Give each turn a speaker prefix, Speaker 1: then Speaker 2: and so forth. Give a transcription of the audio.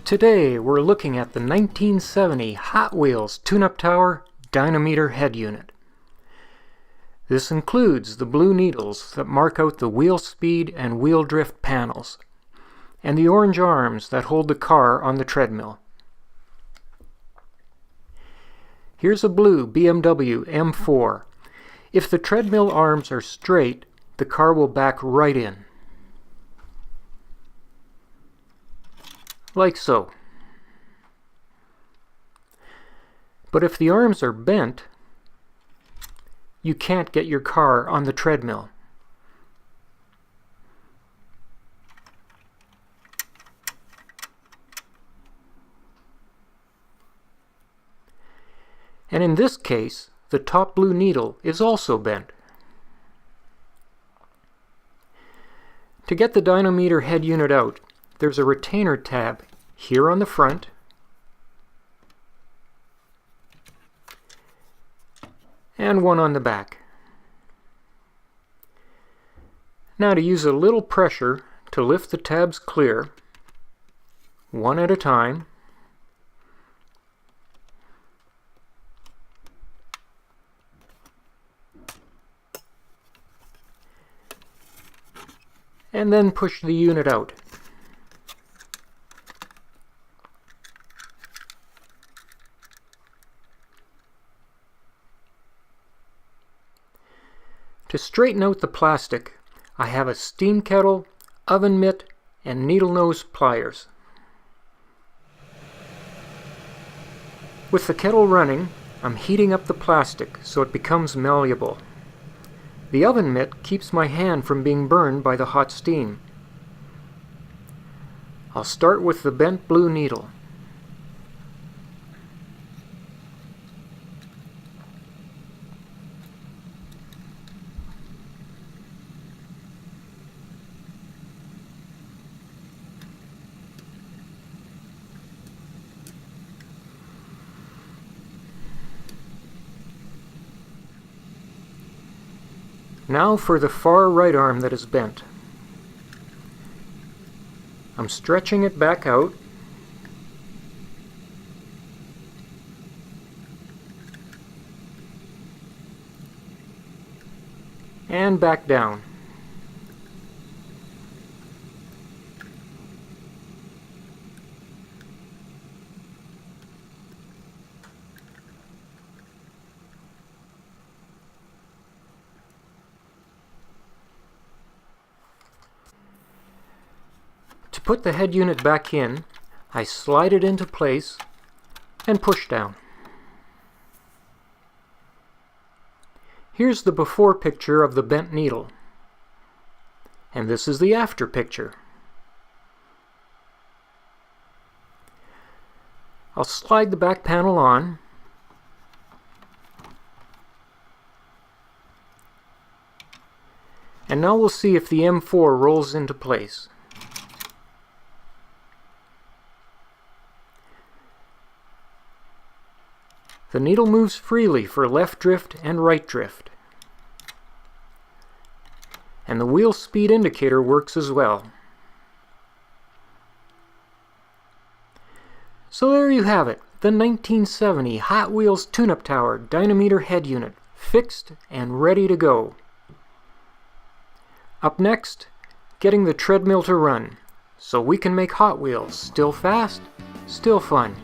Speaker 1: Today we're looking at the 1970 Hot Wheels Tune-Up Tower Dyno-Meter head unit. This includes the blue needles that mark out the wheel speed and wheel drift panels, and the orange arms that hold the car on the treadmill. Here's a blue BMW M4. If the treadmill arms are straight, the car will back right in. Like so. But if the arms are bent, you can't get your car on the treadmill. And in this case, the top blue needle is also bent. To get the Dyno-Meter head unit out, there's a retainer tab here on the front and one on the back. Now to use a little pressure to lift the tabs clear, one at a time, and then push the unit out. To straighten out the plastic, I have a steam kettle, oven mitt, and needle nose pliers. With the kettle running, I'm heating up the plastic so it becomes malleable. The oven mitt keeps my hand from being burned by the hot steam. I'll start with the bent blue needle. Now for the far right arm that is bent. I'm stretching it back out and back down. To put the head unit back in, I slide it into place and push down. Here's the before picture of the bent needle, and this is the after picture. I'll slide the back panel on, and now we'll see if the M4 rolls into place. The needle moves freely for left drift and right drift. And the wheel speed indicator works as well. So there you have it, the 1970 Hot Wheels Tune-Up Tower Dyno-Meter head unit, fixed and ready to go. Up next, getting the treadmill to run, so we can make Hot Wheels still fast, still fun.